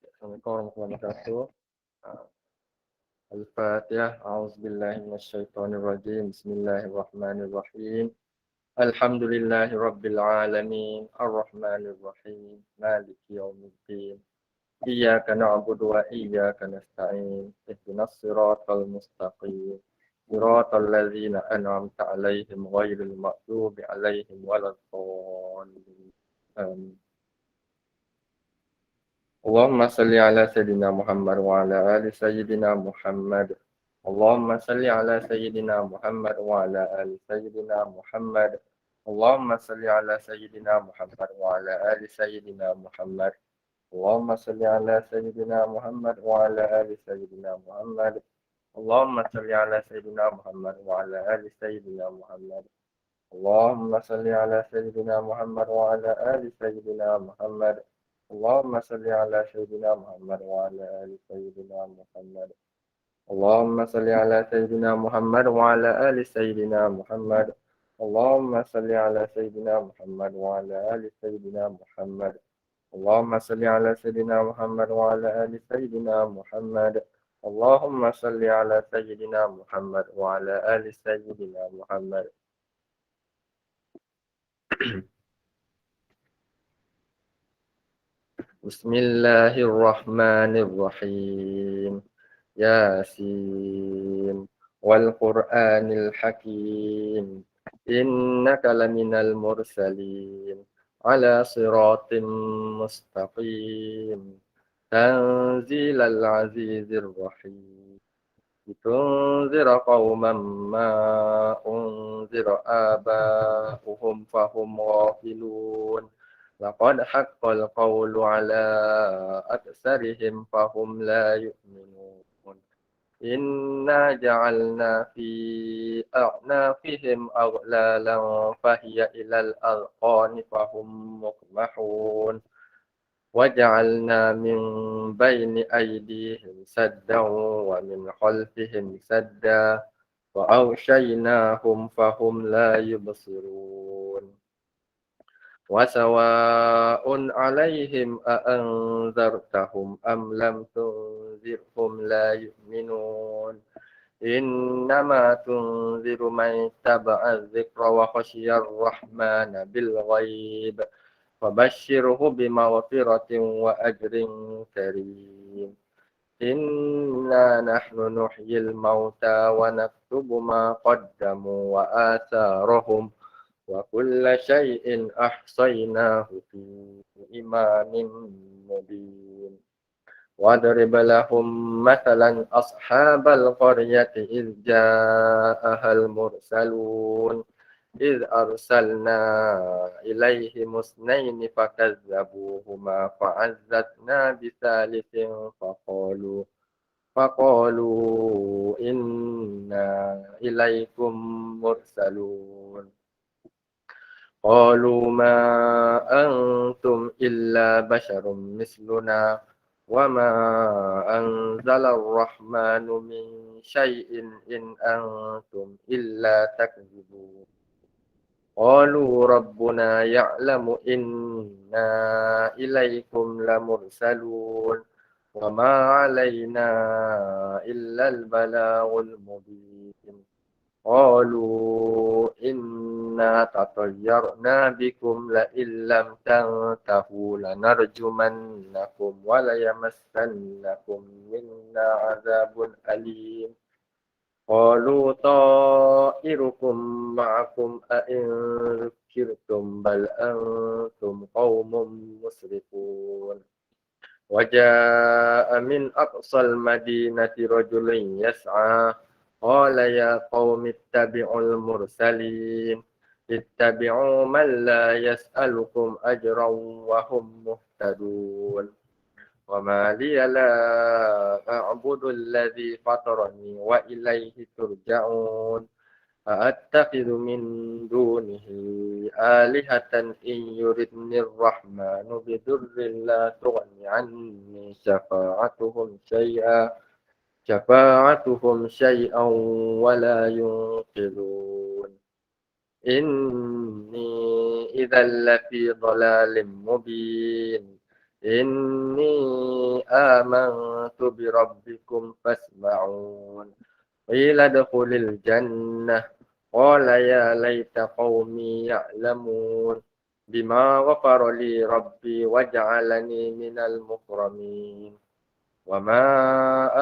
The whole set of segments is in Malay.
Assalamualaikum warahmatullahi wabarakatuh. Al-Fatihah. A'udzubillahi minasyaitonirrajim. Bismillahirrahmanirrahim. Alhamdulillahi rabbil alamin. Arrahmanirrahim. Maliki yaumiddin. Iyyaka na'budu wa iyyaka nasta'in. Ihdinas siratal mustaqim. Siratal ladzina an'amta 'alaihim ghairil maghdubi 'alaihim waladdallin. Amin. اللهم صل على سيدنا محمد وعلى آل سيدنا محمد. اللهم صل على سيدنا محمد وعلى آل سيدنا محمد. اللهم صل على سيدنا محمد وعلى آل سيدنا محمد. اللهم صل على سيدنا محمد وعلى آل سيدنا محمد. اللهم صل على سيدنا محمد وعلى آل سيدنا محمد. اللهم صل على سيدنا محمد وعلى آل سيدنا محمد. اللهم صل على سيدنا محمد وعلى آل سيدنا محمد. اللهم صل على سيدنا محمد وعلى آل سيدنا محمد. اللهم صل على سيدنا محمد وعلى آل سيدنا محمد. اللهم صل على سيدنا محمد وعلى آل سيدنا محمد. اللهم صل على سيدنا محمد وعلى آل سيدنا محمد. بسم الله الرحمن الرحيم. ياسين والقرآن الحكيم إنك لمن المرسلين على صراط مستقيم تنزيل العزيز الرحيم لتنذر قوما ما أنذر آباؤهم فهم غافلون لقد حق القول على أكثرهم فهم لا يؤمنون إنا جعلنا في أعناقهم أغلالا فهي إلى الأذقان فهم مقمحون وجعلنا من بين أيديهم سدا ومن خلفهم سدا وأغشيناهم فهم لا يبصرون وسواء عليهم أأنذرتهم أم لم تنذرهم لا يؤمنون إنما تنذر من اتبع الذكر وخشي الرحمن بالغيب فبشره بمغفرة وأجر كريم إنا نحن نحيي الموتى ونكتب ما قدموا وآثارهم وكل شيء أحصيناه في إمام مبين واضرب لهم مثلا أصحاب القرية إذ جاءها المرسلون إذ أرسلنا إليهم اثنين فكذبوهما فعززنا بثالث فقالوا إنا إليكم مرسلون قالوا ما أنتم إلا بشر مثلنا وما أنزل الرحمن من شيء إن أنتم إلا تكذبون قالوا ربنا يعلم إنا إليكم لمرسلون وما علينا إلا البلاغ المبين قالوا إنا تطيرنا بكم لئن لم تنتهوا لنرجمنكم وليمسنكم منا عذاب أليم قالوا طائركم معكم أئن ذكرتم بل أنتم قوم مسرفون وجاء من أقصى المدينة رجل يسعى قال يا قوم اتبعوا المرسلين اتبعوا من لا يسألكم أجرا وهم مهتدون وما لي لا أعبد الذي فطرني وإليه ترجعون أأتخذ من دونه آلهة إن يردني الرحمن بضر لا تغني عني شفاعتهم شيئا ولا ينقذون إني إذا لفي ضلال مبين إني آمنت بربكم فاسمعون قيل ادخل الجنة قال يا ليت قومي يعلمون بما غفر لي ربي وجعلني من المكرمين وما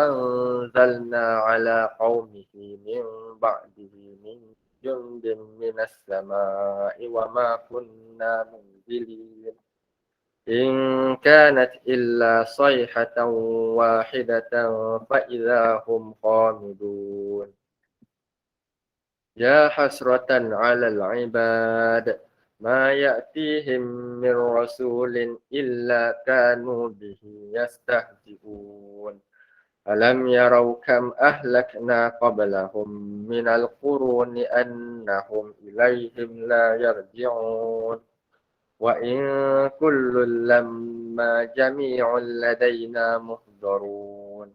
أنزلنا على قومه من بعده من جند من السماء وما كنا منزلين إن كانت إلا صيحة واحدة فإذا هم خامدون يا حسرة على العباد ما يأتيهم من رسول إلا كانوا به يستهزئون ألم يروا كم أهلكنا قبلهم من القرون أنهم إليهم لا يرجعون وإن كل لما جميع لدينا محضرون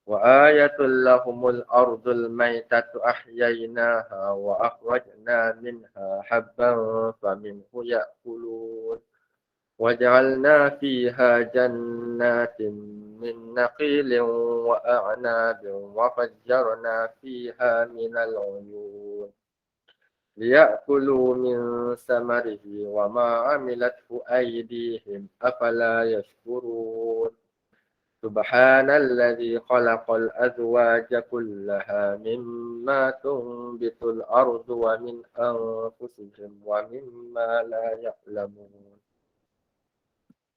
وآية لهم الأرض الميتة أحييناها وأخرجنا منها حبا فمنه يأكلون وجعلنا فيها جنات من نخيل وأعناب وفجرنا فيها من العيون ليأكلوا من ثمره وما عملته أيديهم أفلا يشكرون سبحان الذي خلق الأزواج كلها مما تنبت الأرض ومن أنفسهم ومما لا يعلمون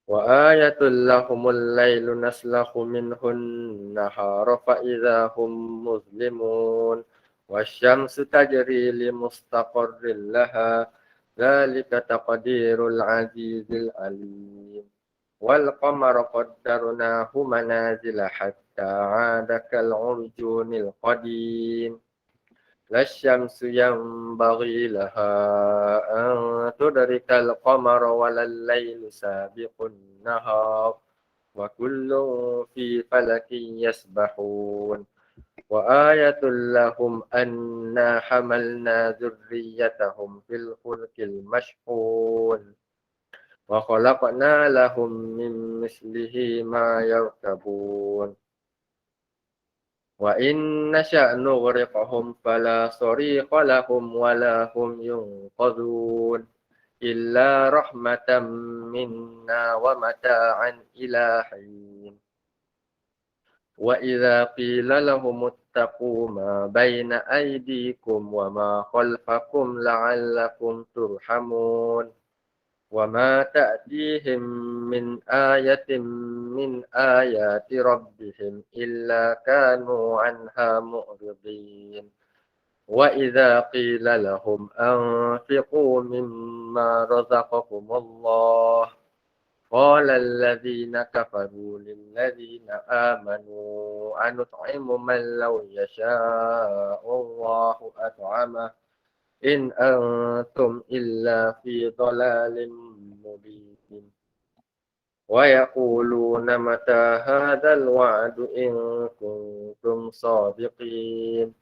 وآية لهم الليل نسلخ منه النهار فإذا هم مظلمون والشمس تجري لمستقر لها ذلك تقدير العزيز العليم والقمر قدرناه منازل حتى عاد كالعرجون القديم لا الشمس ينبغي لها أن تدرك القمر ولا الليل سابق النهار وكل في فلك يسبحون وآية لهم أنا حملنا ذريتهم في الفلك المشحون وخلقنا لهم من مثله ما يركبون وإن نشأ نغرقهم فلا صريخ لهم ولا هم ينقذون إلا رحمة منا ومتاعا إلى حين وإذا قيل لهم اتقوا ما بين أيديكم وما خلفكم لعلكم ترحمون وما تأتيهم من آية من آيات ربهم إلا كانوا عنها معرضين وإذا قيل لهم أنفقوا مما رزقكم الله قال الذين كفروا للذين آمنوا أنطعم من لو يشاء الله أطعمه إن أنتم إلا في ضلال مبين ويقولون متى هذا الوعد إن كنتم صادقين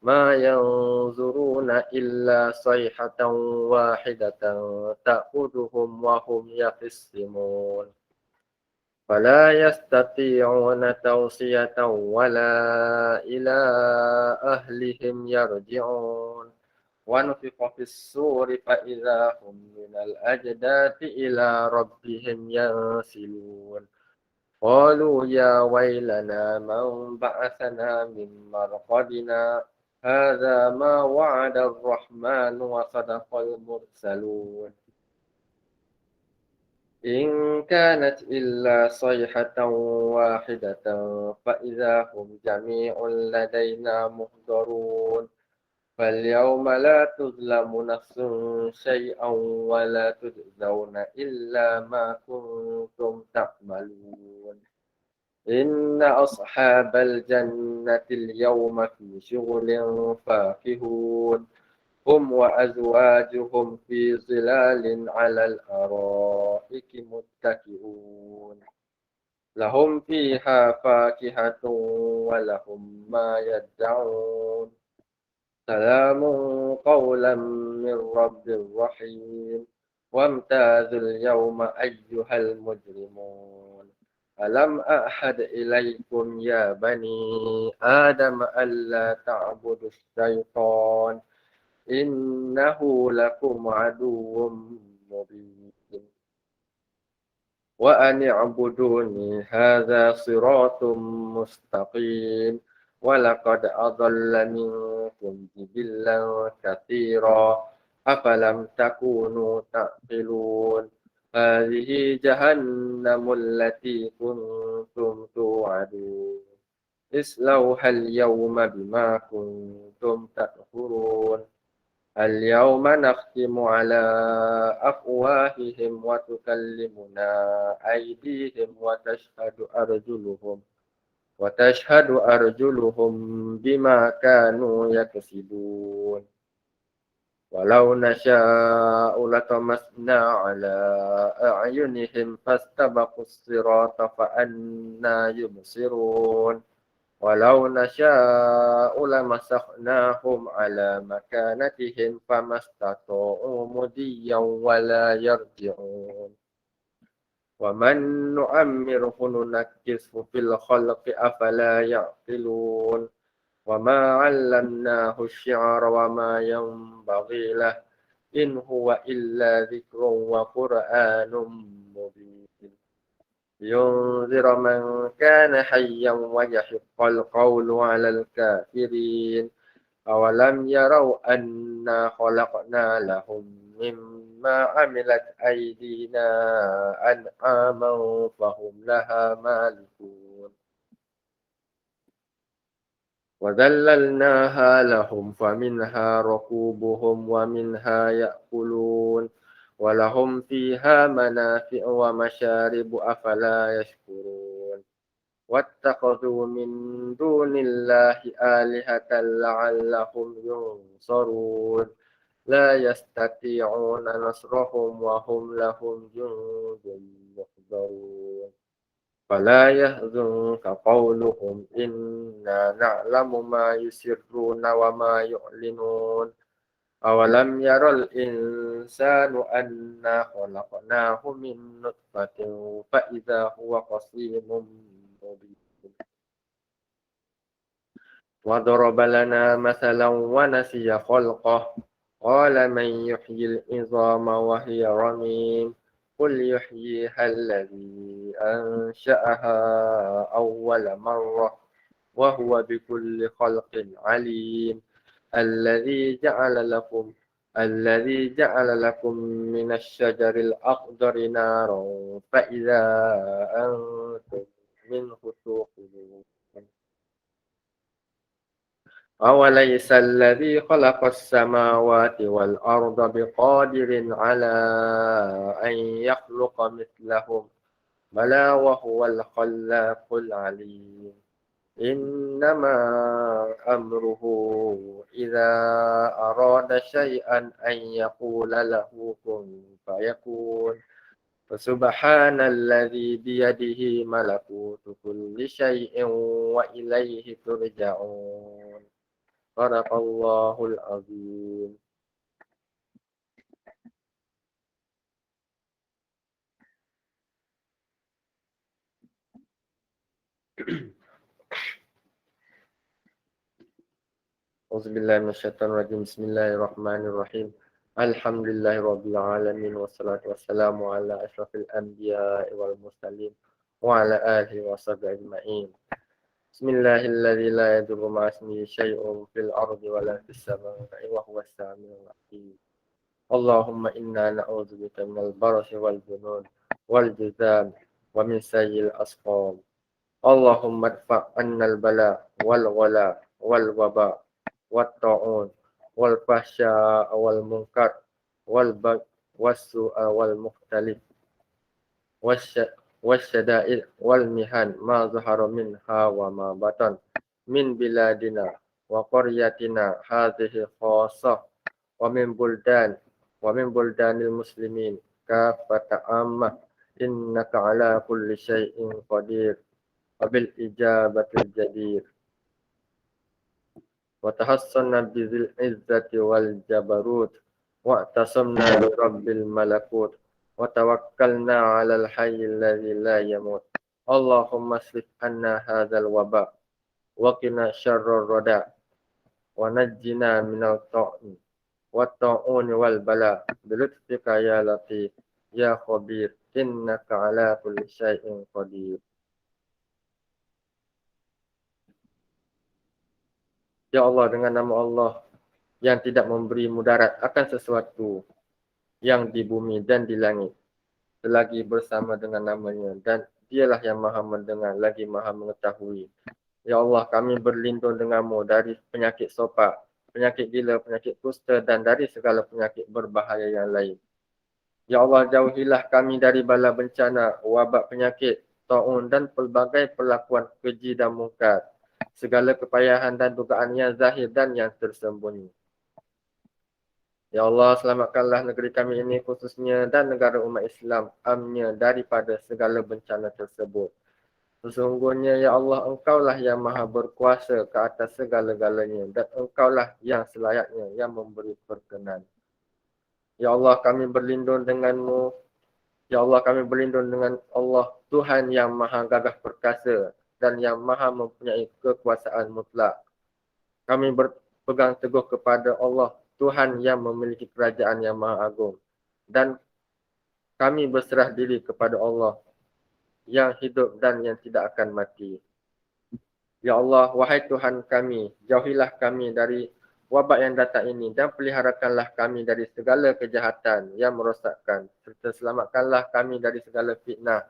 ما ينظرون إلا صيحة واحدة تأخذهم وهم يخصمون فلا يستطيعون توصية ولا إلى أهلهم يرجعون ونفخ في الصور فإذا هم من الأجداث إلى ربهم ينسلون قالوا يا ويلنا من بعثنا من مرقدنا هذا ما وعد الرحمن وصدق المرسلون إن كانت إلا صيحة واحدة فإذا هم جميع لدينا محضرون فاليوم لا تظلم نفس شيئا ولا تجزون إلا ما كنتم تعملون إن أصحاب الجنة اليوم في شغل فاكهون هم وأزواجهم في ظلال على الأرائك متكئون لهم فيها فاكهة ولهم ما يدعون سلام قولا من رب رحيم وامتازوا اليوم أيها المجرمون ألم أعهد إليكم يا بني آدم ألا تعبدوا الشيطان إنه لكم عدو مبين وأن اعبدوني هذا صراط مستقيم ولقد أضل منكم جبلا كثيرا أفلم تكونوا تعقلون هذه جهنم التي كنتم توعدون اصلوها اليوم بما كنتم تكفرون اليوم نختم على أفواههم وتكلمنا أيديهم وتشهد أرجلهم بما كانوا يكسبون ولو نشاء لطمسنا على أعينهم فاستبقوا الصراط فأنى يبصرون ولو نشاء لمسخناهم على مكانتهم فما استطاعوا مضيا ولا يرجعون ومن نؤمره ننكسه في الخلق أفلا يعقلون وما علمناه الشعر وما ينبغي له إن هو إلا ذكر وقرآن مبين لينذر من كان حيا ويحق القول على الكافرين أولم يروا أنا خلقنا لهم مما عملت أيدينا أنعاما فهم لها مالكون وذللناها لهم فمنها ركوبهم ومنها يأكلون ولهم فيها منافع ومشارب أفلا يشكرون واتخذوا من دون الله آلهة لعلهم ينصرون لا يستطيعون نصرهم وهم لهم جند محضرون فلا يحزنك قولهم إنا نعلم ما يسرون وما يعلنون أولم ير الإنسان أنا خلقناه من نطفة فإذا هو خصيم مبين وضرب لنا مثلا ونسي خلقه قال من يحيي العظام وهي رميم قل يحييها الذي أنشأها أول مرة وهو بكل خلق عليم الذي جعل لكم الذي جعل لكم من الشجر الأخضر نارا فإذا أنتم منه توقدون أوليس الذي خلق السماوات والأرض بقادر على أن يخلق مثلهم بلى وهو الخلاق العليم إنما أمره إذا أراد شيئا أن يقول له كن فيكون فسبحان الذي بيده ملكوت كل شيء وإليه ترجعون صدق الله العظيم. Auzubillahi Bismillahirrahmanirrahim. Alhamdulillahirabbil alamin wassalatu wassalamu ala asyrafil anbiya'i wal mursalin wa ala alihi washabihi ajmain. Bismillahilladzi la yadurru ma'a ismihi syai'un fil ardi wa la fis samaa'i wa huwas samiul 'aliim. Allahumma inna na'udzubika minal barasi wal junun wal juzam wa min sayyi'il asqam. Allahumma adfa' 'annal bala wal wala wal waba wat ta'un wal fahsya wal munkar wal bagh was-su'a wal mukhtalif wasyada'id wal mihan ma zahara minha wa ma batan min biladina wa qaryatina hadhihi khassah wa min buldanil muslimin kafata ammah innaka ala kulli syai'in qadir wa bil ijabatil jadir. وتحصنا بذي العزة والجبروت واعتصمنا برب الملكوت وتوكلنا على الحي الذي لا يموت اللهم اصرف عنا هذا الوباء وقنا شر الرداء ونجنا من الطاعون والطاعون والبلاء بلطفك يا لطيف يا خبير إنك على كل شيء قدير. Ya Allah, dengan nama Allah yang tidak memberi mudarat akan sesuatu yang di bumi dan di langit selagi bersama dengan namanya, dan dialah yang maha mendengar lagi maha mengetahui. Ya Allah, kami berlindung denganmu dari penyakit sopak, penyakit gila, penyakit kusta dan dari segala penyakit berbahaya yang lain. Ya Allah, jauhilah kami dari bala bencana, wabak penyakit, taun dan pelbagai perlakuan keji dan mungkar, segala kepayahan dan dugaan yang zahir dan yang tersembunyi. Ya Allah, selamatkanlah negeri kami ini khususnya dan negara umat Islam amnya daripada segala bencana tersebut. Sesungguhnya ya Allah, Engkaulah yang maha berkuasa ke atas segala-galanya dan Engkaulah yang selayaknya yang memberi perkenan. Ya Allah, kami berlindung denganmu. Ya Allah, kami berlindung dengan Allah, Tuhan yang maha gagah perkasa dan yang maha mempunyai kekuasaan mutlak. Kami berpegang teguh kepada Allah, Tuhan yang memiliki kerajaan yang maha agung. Dan kami berserah diri kepada Allah yang hidup dan yang tidak akan mati. Ya Allah, wahai Tuhan kami, jauhilah kami dari wabak yang datang ini dan peliharakanlah kami dari segala kejahatan yang merosakkan, serta selamatkanlah kami dari segala fitnah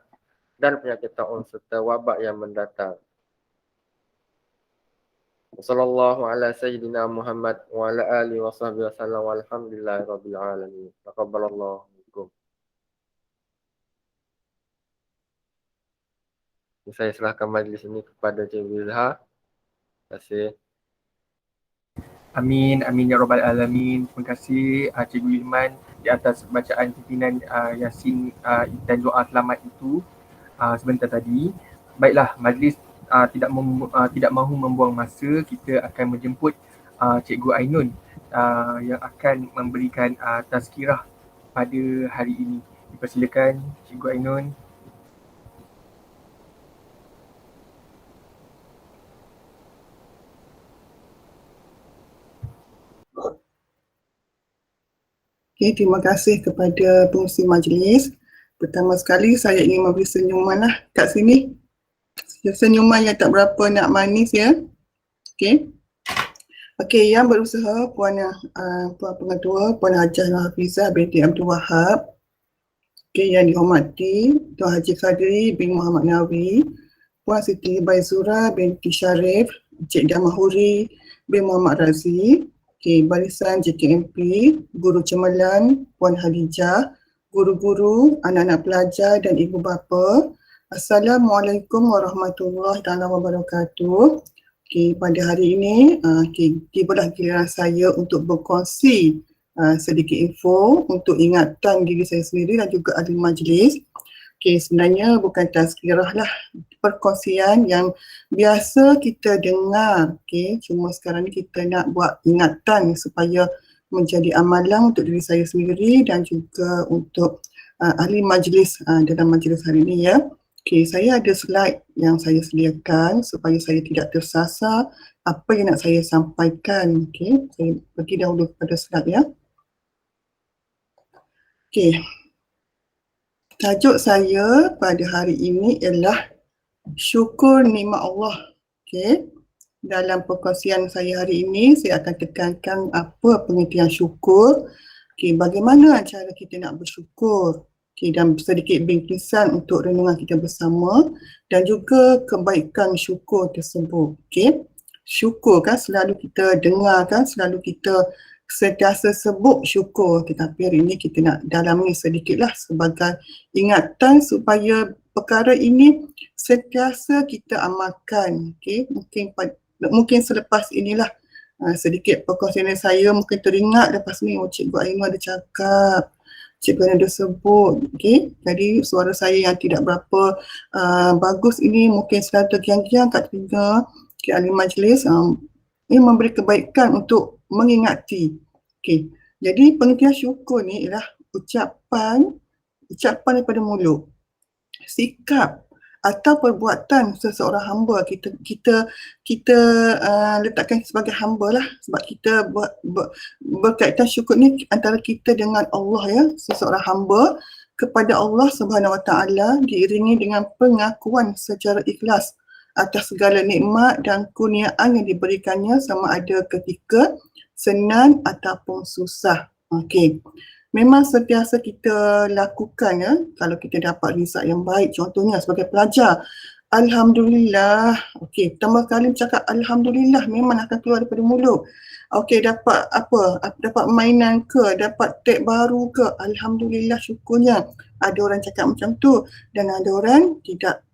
dan penyakit taun serta wabak yang mendatang. Wassallallahu ala sayyidina Muhammad wa ala alihi wa sahbihi wasallam walhamdulillahi rabbil alamin. Taqabbalallahu minkum. Saya serahkan majlis ini kepada Cikgu Ilha. Terima kasih. Amin, amin ya rabbal alamin. Terima kasih Cikgu Ilman di atas bacaan pimpinan Yasin dan doa selamat itu sebentar tadi. Baiklah, majlis tidak mahu membuang masa, kita akan menjemput Cikgu Ainun yang akan memberikan tazkirah pada hari ini. Dipersilakan Cikgu Ainun. Okay, terima kasih kepada pengurusi majlis. Pertama sekali saya ingin memberi senyuman lah kat sini. Senyuman yang tak berapa nak manis ya. Okay. Okay, yang berusaha Puan Pengetua, Puan Hajah Hafizah binti Abdul Wahab. Okay, yang dihormati Tuan Haji Khadri bin Muhammad Nawi, Puan Siti Baizura binti Syarif, Cik Damahuri bin Muhammad Razi. Okay, barisan JKMP, guru cemerlang, Puan Hadijah, guru-guru, anak-anak pelajar dan ibu bapa. Assalamualaikum warahmatullahi wabarakatuh. Okay, pada hari ini, tibalah giliran saya untuk berkongsi sedikit info untuk ingatan diri saya sendiri dan juga ahli majlis. Okay, sebenarnya bukan tazkirah lah, perkongsian yang biasa kita dengar. Okay, cuma sekarang ni kita nak buat ingatan supaya menjadi amalan untuk diri saya sendiri dan juga untuk ahli majlis dalam majlis hari ini ya. Okay, saya ada slide yang saya sediakan supaya saya tidak tersasar apa yang nak saya sampaikan. Okay, saya pergi dahulu kepada slide ya. Okay. Tajuk saya pada hari ini ialah syukur nikmat Allah. Okay. Dalam perkongsian saya hari ini, saya akan tekankan apa pengertian syukur. Okay. Bagaimana cara kita nak bersyukur. Okay. Dan sedikit bingkisan untuk renungan kita bersama dan juga kebaikan syukur tersebut. Okay. Syukur kan selalu kita dengar kan, selalu kita sentiasa sebut syukur, tetapi hari ini kita nak dalami sedikitlah sebagai ingatan supaya perkara ini sentiasa kita amalkan. Okay? Mungkin selepas inilah sedikit perkongsian saya mungkin teringat lepas ni, Cikgu Ainun ada cakap, Cikgu Ainun ada sebut. Okay? Jadi suara saya yang tidak berapa bagus ini mungkin selalu tergiang-giang kat telinga ahli majlis. ia memberi kebaikan untuk mengingati. Okey. Jadi pengertian syukur ni ialah ucapan daripada mulut, sikap atau perbuatan seseorang hamba. Kita letakkan sebagai hamba lah, sebab kita berkaitan syukur ni antara kita dengan Allah ya, seseorang hamba kepada Allah Subhanahu Wa Taala diiringi dengan pengakuan secara ikhlas atas segala nikmat dan kurniaan yang diberikannya sama ada ketika senang ataupun susah. Okey. Memang sentiasa kita lakukan ya, kalau kita dapat result yang baik, contohnya sebagai pelajar, Alhamdulillah. Okey, pertama kali cakap Alhamdulillah memang akan keluar daripada mulut. Okey, dapat apa? Dapat mainan ke, dapat tab baru ke, Alhamdulillah, syukurnya. Ada orang cakap macam tu dan ada orang tidak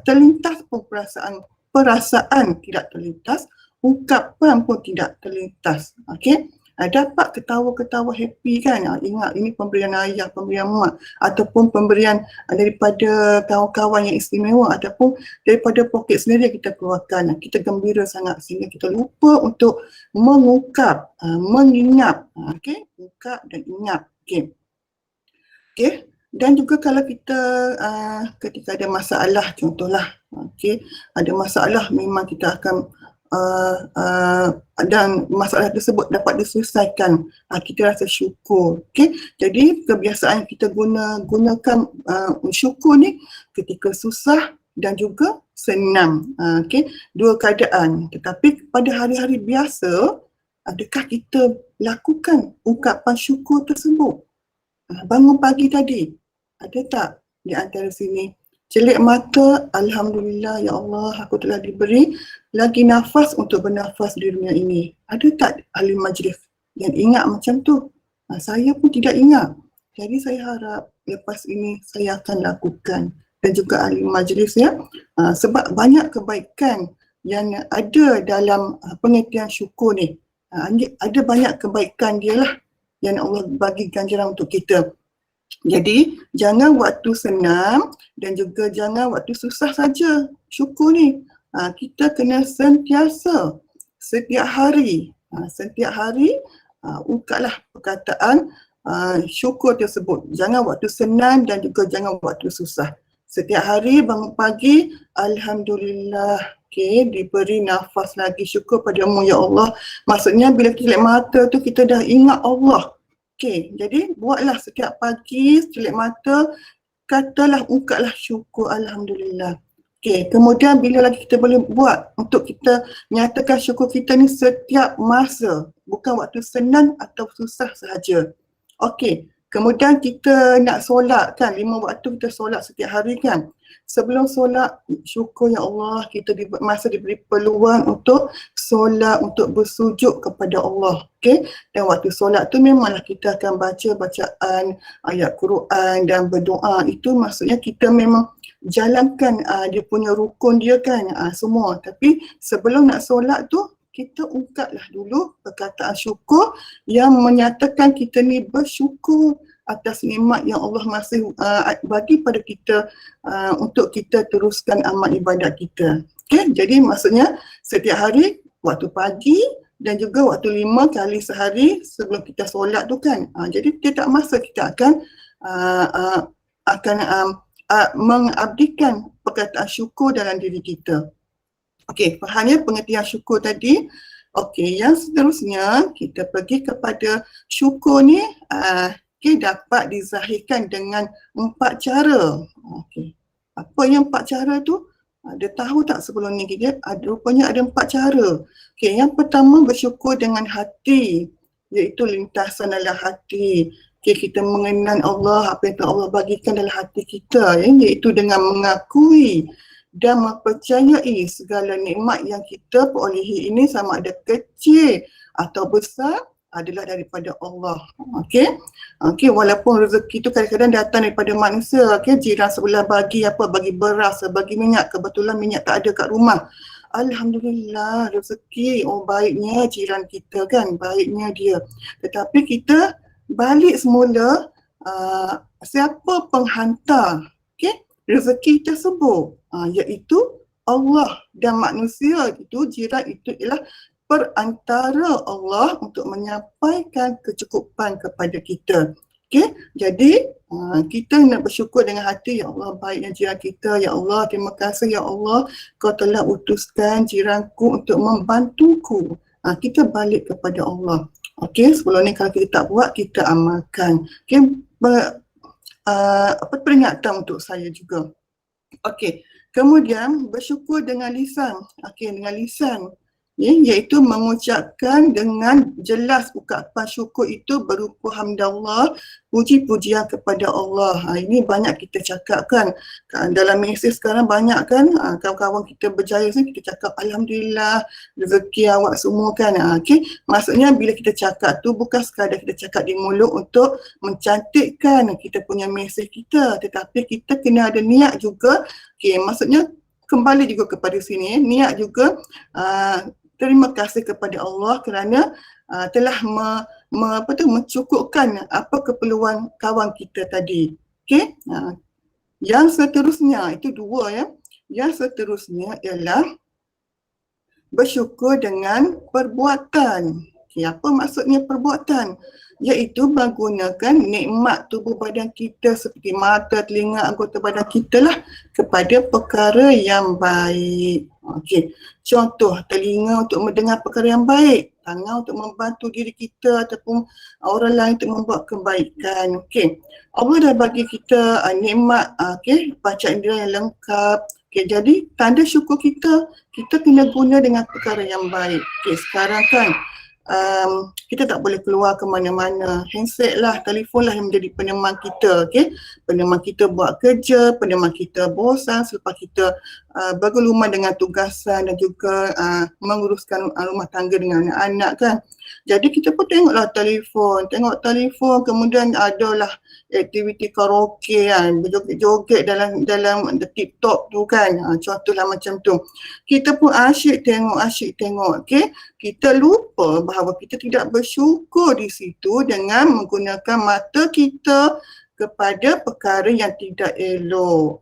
terlintas pun perasaan tidak terlintas, ungkapan pun tidak terlintas. Okey. Dapat ketawa-ketawa happy kan, ingat ini pemberian ayah, pemberian mak ataupun pemberian daripada kawan-kawan yang istimewa ataupun daripada poket sendiri yang kita keluarkan, kita gembira sangat sehingga kita lupa untuk mengungkap, mengingat, okey, ungkap dan ingat. Okey. Okey, dan juga kalau kita ketika ada masalah, contohlah, okey, ada masalah memang kita akan dan masalah tersebut dapat diselesaikan, kita rasa syukur. Okey, jadi kebiasaan kita gunakan syukur ni ketika susah dan juga senang. Okey, dua keadaan. Tetapi pada hari-hari biasa, adakah kita lakukan ungkapan syukur tersebut? Bangun pagi tadi, ada tak di antara sini celik mata, Alhamdulillah ya Allah, aku telah diberi lagi nafas untuk bernafas di dunia ini. Ada tak ahli majlis yang ingat macam tu? Saya pun tidak ingat. Jadi saya harap lepas ini saya akan lakukan, dan juga ahli majlis ya. Sebab banyak kebaikan yang ada dalam pengertian syukur ni. Ada banyak kebaikan dia lah yang Allah bagi ganjaran untuk kita. Jadi jangan waktu senang dan juga jangan waktu susah saja syukur ni. Kita kena sentiasa, setiap hari ungkaplah perkataan syukur tersebut. Jangan waktu senang dan juga jangan waktu susah. Setiap hari bangun pagi, Alhamdulillah, okay, diberi nafas lagi, syukur padamu ya Allah. Maksudnya bila kita mata tu kita dah ingat Allah. Okey, jadi buatlah setiap pagi sekelip mata, katalah, ungkaplah syukur Alhamdulillah. Okey, kemudian bila lagi kita boleh buat untuk kita nyatakan syukur kita ni setiap masa, bukan waktu senang atau susah sahaja. Okey, kemudian kita nak solat kan, 5 waktu kita solat setiap hari kan. Sebelum solat, syukur ya Allah kita masa diberi peluang untuk solat, untuk bersujud kepada Allah. Okay? Dan waktu solat tu memanglah kita akan baca bacaan ayat Quran dan berdoa. Itu maksudnya kita memang jalankan dia punya rukun dia kan, semua. Tapi sebelum nak solat tu, kita ungkaplah dulu perkataan syukur yang menyatakan kita ni bersyukur atas nikmat yang Allah masih bagi pada kita untuk kita teruskan amal ibadat kita. Okay? Jadi maksudnya setiap hari, waktu pagi dan juga waktu 5 kali sehari sebelum kita solat tu kan. Jadi tiap masa kita akan mengabdikan perkataan syukur dalam diri kita. Okey, fahamnya pengertian syukur tadi. Okey, yang seterusnya kita pergi kepada syukur ni. Okay, dapat dizahirkan dengan 4 cara. Okay. Apa yang 4 cara tu? Ada tahu tak sebelum ni kita? Rupanya ada 4 cara. Okay, yang pertama bersyukur dengan hati, iaitu lintasan dalam hati. Okay, kita mengenal Allah, apa yang Allah bagikan dalam hati kita, iaitu dengan mengakui dan mempercayai segala nikmat yang kita perolehi ini sama ada kecil atau besar adalah daripada Allah. Okey. Okey, walaupun rezeki itu kadang-kadang datang daripada manusia, okey, jiran sebelah bagi apa, bagi beras, bagi minyak, kebetulan minyak tak ada kat rumah. Alhamdulillah, rezeki, baiknya jiran kita kan, baiknya dia. Tetapi kita balik semula, siapa penghantar, okey, rezeki tersebut, iaitu Allah, dan manusia itu, jiran itu ialah perantara Allah untuk menyampaikan kecukupan kepada kita. Okey, jadi kita nak bersyukur dengan hati, ya Allah baiknya jiran kita, ya Allah terima kasih ya Allah kau telah utuskan jiranku untuk membantuku. Kita balik kepada Allah. Okey, sebelum ni kalau kita tak buat, kita amalkan. Okey, peringatan untuk saya juga. Okey, kemudian bersyukur dengan lisan. Okey, dengan lisan. Iaitu mengucapkan dengan jelas ungkapan syukur itu berupa hamdallah, puji-pujian kepada Allah. Ini banyak kita cakap kan. Dalam mesej sekarang banyak kan kawan-kawan kita berjaya kita cakap Alhamdulillah, rezeki awak semua kan. Okay. Maksudnya bila kita cakap tu bukan sekadar kita cakap di mulut untuk mencantikkan kita punya mesej kita, tetapi kita kena ada niat juga. Okay. Maksudnya kembali juga kepada sini, niat juga terima kasih kepada Allah kerana telah mencukupkan apa keperluan kawan kita tadi. Okey. Yang seterusnya itu dua ya. Yang seterusnya ialah bersyukur dengan perbuatan. Okay, apa maksudnya perbuatan? Iaitu menggunakan nikmat tubuh badan kita seperti mata, telinga, anggota badan kita lah kepada perkara yang baik. Okey, contoh telinga untuk mendengar perkara yang baik, tangan untuk membantu diri kita ataupun orang lain untuk membuat kebaikan. Okey, Allah dah bagi kita nikmat, panca indera yang lengkap. Okey, jadi tanda syukur kita kena guna dengan perkara yang baik. Okey, sekarang kan kita tak boleh keluar ke mana-mana. Handset lah, telefon lah yang menjadi peneman kita. Okay? Peneman kita buat kerja, peneman kita bosan selepas kita bergelumah dengan tugasan dan juga menguruskan rumah tangga dengan anak-anak kan. Jadi kita pun tengok telefon, kemudian adalah aktiviti karaoke kan, berjoget-joget dalam TikTok tu kan. Contohlah macam tu. Kita pun asyik tengok, okey. Kita lupa bahawa kita tidak bersyukur di situ dengan menggunakan mata kita kepada perkara yang tidak elok.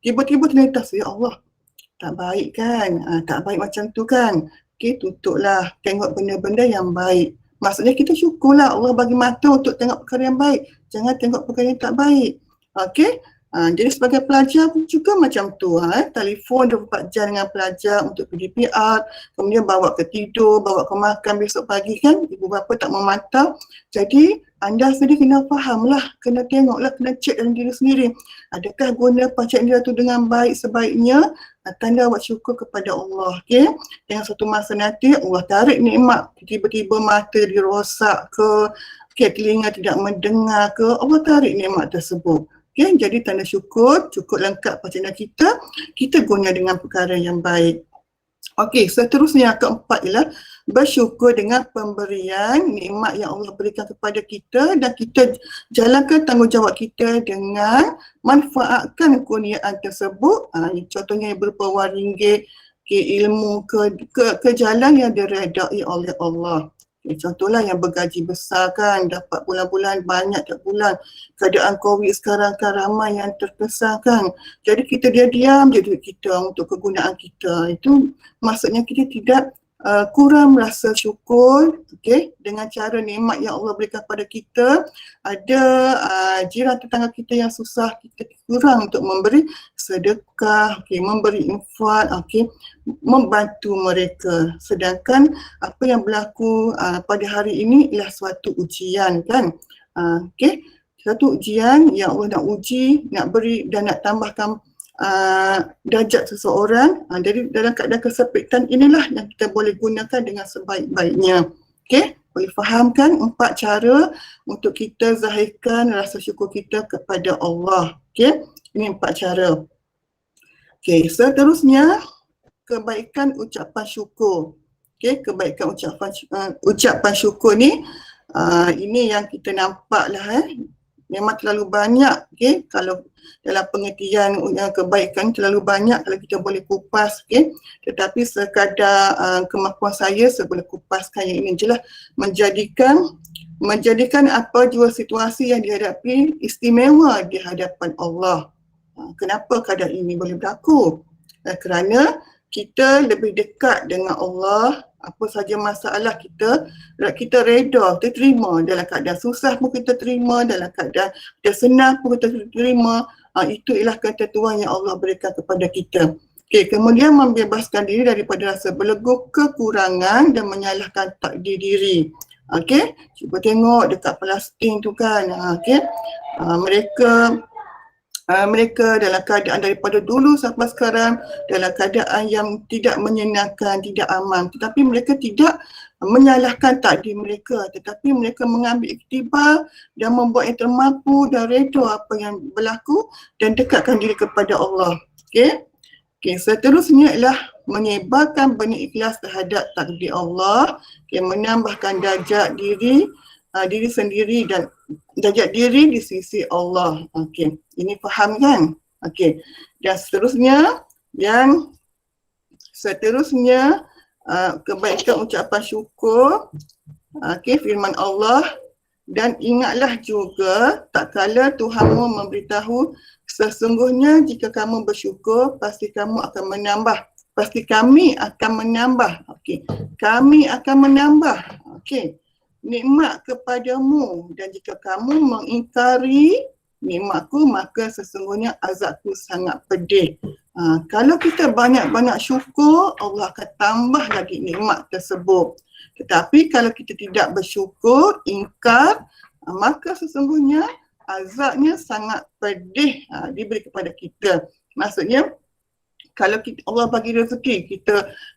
Tiba-tiba terlintas, ya Allah, tak baik kan? Tak baik macam tu kan? Okey, tutuplah, tengok benda-benda yang baik. Maksudnya kita syukurlah Allah bagi mata untuk tengok perkara yang baik. Jangan tengok perkara yang tak baik. Okey? Jadi sebagai pelajar pun juga macam tu. Telefon 24 jam dengan pelajar untuk pergi PR, kemudian bawa ke tidur, bawa ke makan besok pagi kan, ibu bapa tak memantau. Jadi anda sendiri kena fahamlah, kena tengoklah, kena cek dalam diri sendiri. Adakah guna panca indera tu dengan baik sebaiknya? Tanda awak syukur kepada Allah. Okay? Yang satu masa nanti Allah tarik nikmat, tiba-tiba mata dirosak ke, telinga tidak mendengar ke, Allah tarik nikmat tersebut. Okay, jadi tanda syukur, cukup lengkap panca indera kita guna dengan perkara yang baik. Okey, seterusnya keempat ialah bersyukur dengan pemberian nikmat yang Allah berikan kepada kita dan kita jalankan tanggungjawab kita dengan manfaatkan kurniaan tersebut. Contohnya berupa wang ringgit, ilmu, ke jalan yang diredai oleh Allah. Contohlah yang bergaji besar kan, dapat bulan-bulan banyak tak bulan. Keadaan COVID sekarang kan ramai yang terkesan kan. Jadi kita diam je duit kita untuk kegunaan kita. Itu maksudnya kita tidak kurang rasa syukur, okay, dengan cara nikmat yang Allah berikan kepada kita. Ada jiran tetangga kita yang susah, kita kurang untuk memberi sedekah, okay, memberi infak, okay, membantu mereka. Sedangkan apa yang berlaku pada hari ini ialah suatu ujian kan. Okay, satu ujian yang Allah nak uji, nak beri dan nak tambahkan darjat seseorang. Jadi dalam keadaan kesempitan inilah yang kita boleh gunakan dengan sebaik-baiknya. Okey, boleh fahamkan 4 cara untuk kita zahirkan rasa syukur kita kepada Allah. Okey, ini 4 cara. Okey, seterusnya kebaikan ucapan syukur. Okey, kebaikan ucapan syukur ni ini yang kita nampaklah memang terlalu banyak, okay? Kalau dalam pengertian kebaikan terlalu banyak kalau kita boleh kupas, okay? Tetapi sekadar kemampuan saya boleh kupaskan yang ini je lah, menjadikan apa jua situasi yang dihadapi istimewa di hadapan Allah. Kenapa keadaan ini boleh berlaku? Kerana kita lebih dekat dengan Allah Apa saja masalah kita reda, kita terima. Dalam keadaan susah pun kita terima, dalam keadaan kita senang pun kita terima. Itu ialah ketentuan yang Allah berikan kepada kita. Okay, kemudian membebaskan diri daripada rasa belenggu, kekurangan dan menyalahkan takdir diri. Okay, cuba tengok dekat Palestin tu kan. Mereka dalam keadaan daripada dulu sampai sekarang dalam keadaan yang tidak menyenangkan, tidak aman. Tetapi mereka tidak menyalahkan takdir mereka, tetapi mereka mengambil iktibar dan membuat yang termampu dan reda apa yang berlaku dan dekatkan diri kepada Allah. Okey, seterusnya ialah menyebarkan benih ikhlas terhadap takdir Allah, menambahkan darjat diri sendiri dan darjat diri di sisi Allah. Okey, ini faham kan? Okey. Dan seterusnya kebaikan ucapan syukur. Okey, firman Allah, dan ingatlah juga tak kala Tuhanmu memberitahu sesungguhnya jika kamu bersyukur pasti kamu akan menambah. Pasti kami akan menambah. Okey. Kami akan menambah. Okey. Nikmat kepadamu, dan jika kamu mengingkari nikmatku maka sesungguhnya azabku sangat pedih. Kalau kita banyak-banyak syukur, Allah akan tambah lagi nikmat tersebut. Tetapi kalau kita tidak bersyukur, ingkar, maka sesungguhnya azabnya sangat pedih diberi kepada kita. Maksudnya kalau Allah bagi rezeki,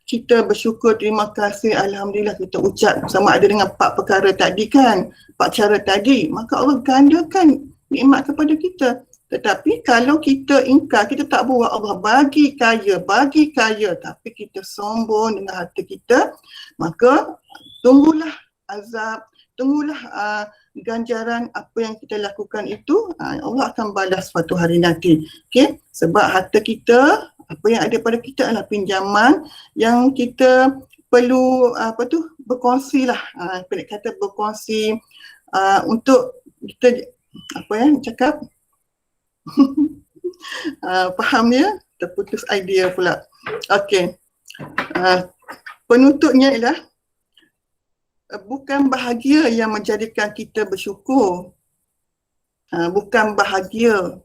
kita bersyukur, terima kasih, alhamdulillah, kita ucap sama ada dengan 4 perkara tadi kan, 4 cara tadi, maka Allah gandakan nikmat kepada kita. Tetapi kalau kita ingkar, kita tak buat Allah bagi kaya, tapi kita sombong dengan harta kita, maka tunggulah azab, tunggulah ganjaran apa yang kita lakukan itu, Allah akan balas suatu hari nanti. Okay? Sebab harta kita, apa yang ada pada kita adalah pinjaman yang kita perlu berkongsi lah, kata berkongsi untuk kita cakap faham ya, terputus idea pula. Okey, penutupnya ialah bukan bahagia yang menjadikan kita bersyukur, bukan bahagia,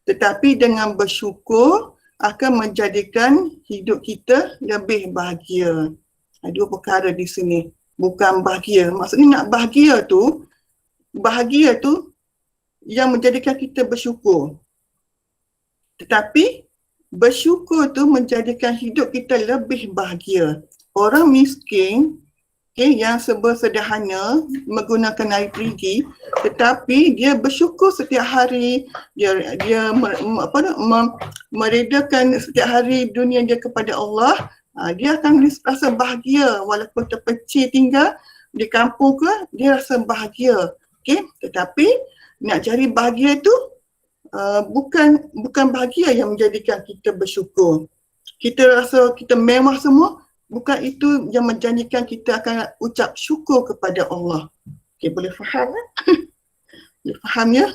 tetapi dengan bersyukur akan menjadikan hidup kita lebih bahagia. Dua perkara di sini, bukan bahagia. Maksudnya nak bahagia tu yang menjadikan kita bersyukur. Tetapi bersyukur tu menjadikan hidup kita lebih bahagia. Orang miskin yang sederhana menggunakan air perigi, tetapi dia bersyukur setiap hari, dia meredakan setiap hari dunia dia kepada Allah, dia akan rasa bahagia walaupun terpencil tinggal di kampung ke, dia rasa bahagia. Tetapi nak cari bahagia tu bukan bahagia yang menjadikan kita bersyukur. Kita rasa kita mewah semua, bukan itu yang menjanjikan kita akan ucap syukur kepada Allah. Boleh faham kan? Boleh faham ya?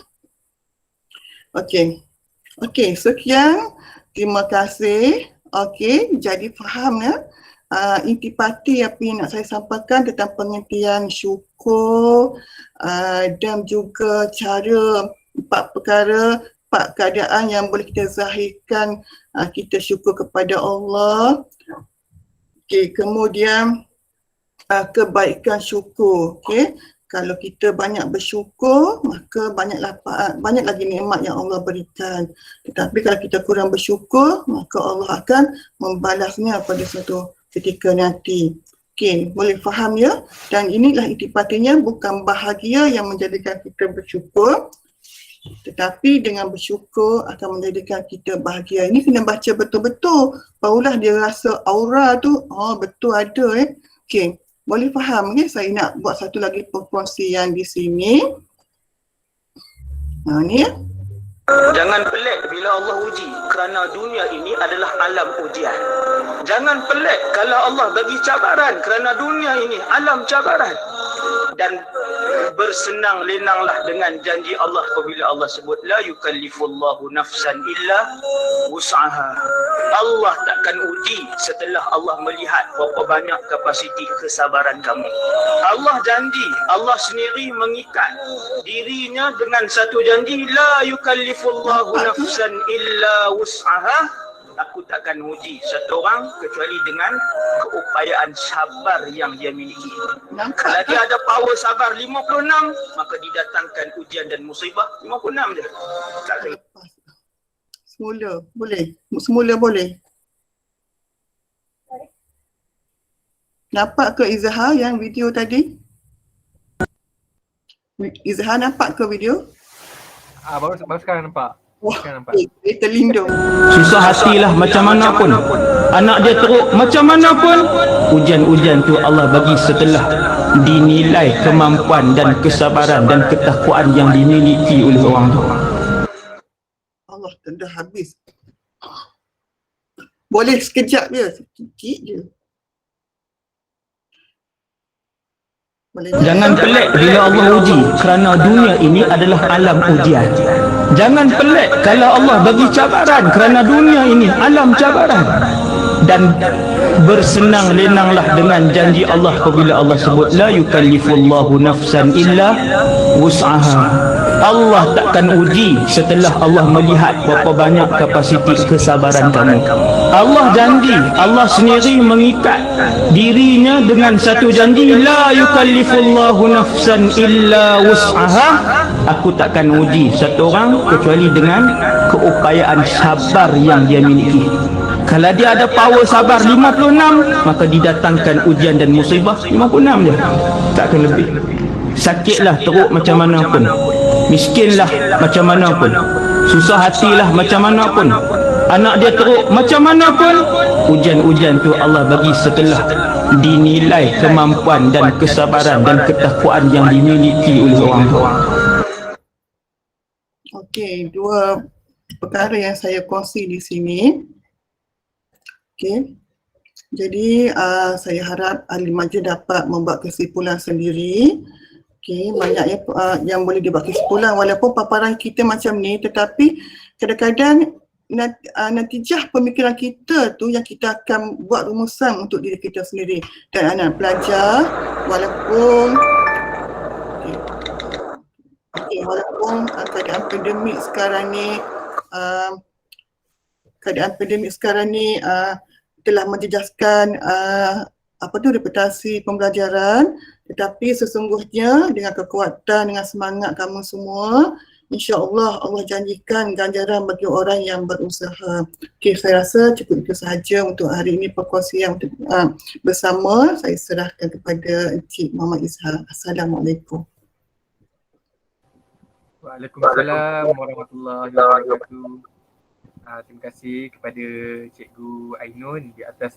Okey, sekian. Terima kasih. Okey, jadi faham ya? Intipati apa yang nak saya sampaikan tentang pengertian syukur dan juga cara 4 perkara, 4 keadaan yang boleh kita zahirkan kita syukur kepada Allah. Kemudian kebaikan syukur. Kalau kita banyak bersyukur, maka banyak lagi nikmat yang Allah berikan. Tetapi kalau kita kurang bersyukur, maka Allah akan membalasnya pada suatu ketika nanti. Boleh faham ya? Dan inilah intipatinya, bukan bahagia yang menjadikan kita bersyukur, tetapi dengan bersyukur akan menjadikan kita bahagia. Ini kena baca betul-betul, barulah dia rasa aura tu, betul ada. Boleh faham ya? Saya nak buat satu lagi perkongsian di sini. Ni ya. Jangan pelik bila Allah uji, kerana dunia ini adalah alam ujian. Jangan pelik kalau Allah bagi cabaran, kerana dunia ini alam cabaran. Dan bersenang lenanglah dengan janji Allah apabila Allah sebut la yukallifullahu nafsan illa wus'aha. Allah takkan uji setelah Allah melihat berapa banyak kapasiti kesabaran kamu. Allah janji, Allah sendiri mengikat dirinya dengan satu janji, la yukallifullahu nafsan illa wus'aha. Aku takkan uji satu orang kecuali dengan keupayaan sabar yang dia miliki. Kalau dia ada power sabar 56, maka didatangkan ujian dan musibah 56 je. Tak kena. Semula boleh? Semula boleh? Nampak ke Izhar yang video tadi? Izhar nampak ke video? Baru sekarang nampak. Wah, Sekarang nampak. dia terlindung. Susah hatilah macam mana pun, anak dia teruk macam mana pun, ujian-ujian tu Allah bagi setelah dinilai kemampuan dan kesabaran dan ketakwaan yang dimiliki oleh orang tu. Allah dah habis. Boleh sekejap je, sikit je. Boleh. Jangan pelik bila Allah uji, kerana dunia ini adalah alam ujian. Jangan pelik kalau Allah bagi cabaran, kerana dunia ini alam cabaran. Dan bersenang lenanglah dengan janji Allah apabila Allah sebut la yukallifullahu nafsan illa wus'aha. Allah takkan uji setelah Allah melihat berapa banyak kapasiti kesabaran kamu. Allah janji, Allah sendiri mengikat dirinya dengan satu janji, la yukallifullahu nafsan illa wus'aha. Aku takkan uji satu orang kecuali dengan keupayaan sabar yang dia miliki. Kalau dia ada power sabar 56, maka didatangkan ujian dan musibah 56 je. Takkan lebih. Sakitlah teruk macam mana pun, miskinlah macam mana pun, susah hatilah macam mana pun, anak dia teruk macam mana pun, ujian-ujian tu Allah bagi setelah dinilai kemampuan dan kesabaran dan ketakwaan yang dimiliki oleh orang tu. Okey, dua perkara yang saya kongsi di sini. Okey. Jadi saya harap ahli majlis dapat membuat kesimpulan sendiri. Okey, banyak yang boleh dibuat kesimpulan walaupun paparan kita macam ni, tetapi kadang-kadang natijah pemikiran kita tu yang kita akan buat rumusan untuk diri kita sendiri dan anak pelajar walaupun walaupun keadaan pandemik sekarang ni telah menjejaskan reputasi pembelajaran, tetapi sesungguhnya dengan kekuatan, dengan semangat kamu semua, insya-Allah Allah janjikan ganjaran bagi orang yang berusaha. Okey, saya rasa cukup itu sahaja untuk hari ini perkongsian bersama. Saya serahkan kepada Encik Muhammad Izhar. Assalamualaikum. Waalaikumsalam warahmatullahi wabarakatuh. Terima kasih kepada Cikgu Ainun di atas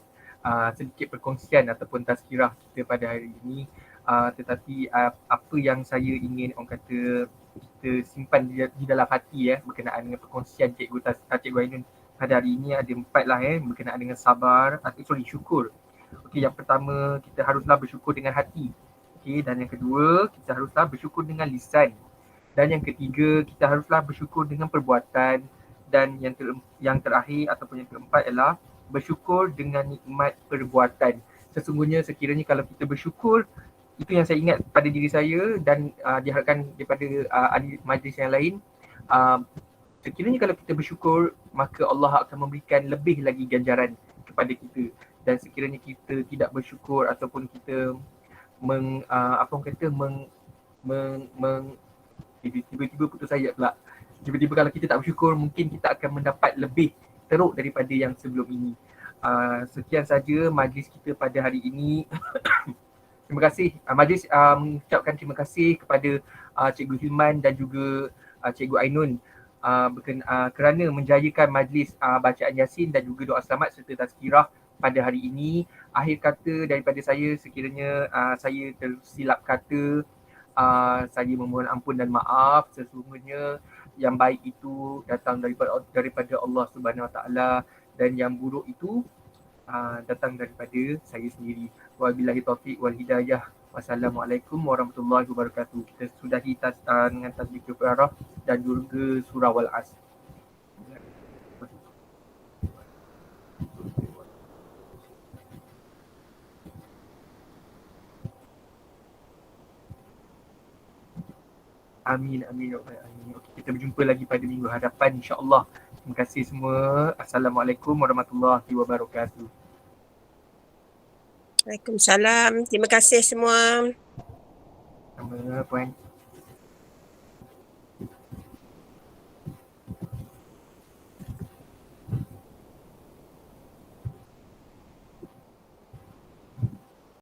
sedikit perkongsian ataupun tazkirah kita pada hari ini. Tetapi apa yang saya ingin orang kata kita simpan di dalam hati berkenaan dengan perkongsian Cikgu Ainun pada hari ini ada 4 lah berkenaan dengan sabar syukur. Okey, yang pertama kita haruslah bersyukur dengan hati. Okey, dan yang kedua kita haruslah bersyukur dengan lisan. Dan yang ketiga kita haruslah bersyukur dengan perbuatan. Dan yang terakhir ataupun yang keempat adalah bersyukur dengan nikmat perbuatan. Sesungguhnya sekiranya kalau kita bersyukur, itu yang saya ingat pada diri saya dan diharapkan daripada ahli majlis yang lain, sekiranya kalau kita bersyukur, maka Allah akan memberikan lebih lagi ganjaran kepada kita. Dan sekiranya kita tidak bersyukur ataupun kita tiba-tiba putus ayat pula. Tiba-tiba kalau kita tak bersyukur, mungkin kita akan mendapat lebih teruk daripada yang sebelum ini. Sekian saja majlis kita pada hari ini. Terima kasih. Majlis mengucapkan terima kasih kepada Cikgu Hilman dan juga Cikgu Ainun kerana menjayakan majlis bacaan Yasin dan juga doa selamat serta tazkirah pada hari ini. Akhir kata daripada saya, sekiranya saya tersilap kata, saya memohon ampun dan maaf. Sesungguhnya yang baik itu datang daripada Allah Subhanahu Wa Taala dan yang buruk itu datang daripada saya sendiri. Wabillahi taufiq wal hidayah. Wassalamualaikum warahmatullahi wabarakatuh. Kita sudahi dengan tasbih kafarah dan juga surah Wal-Asr. Amin, amin, ya Rabbal alamin. Okey, kita berjumpa lagi pada minggu hadapan insya-Allah. Terima kasih semua. Assalamualaikum warahmatullahi wabarakatuh. Waalaikumsalam. Terima kasih semua. Sama puan.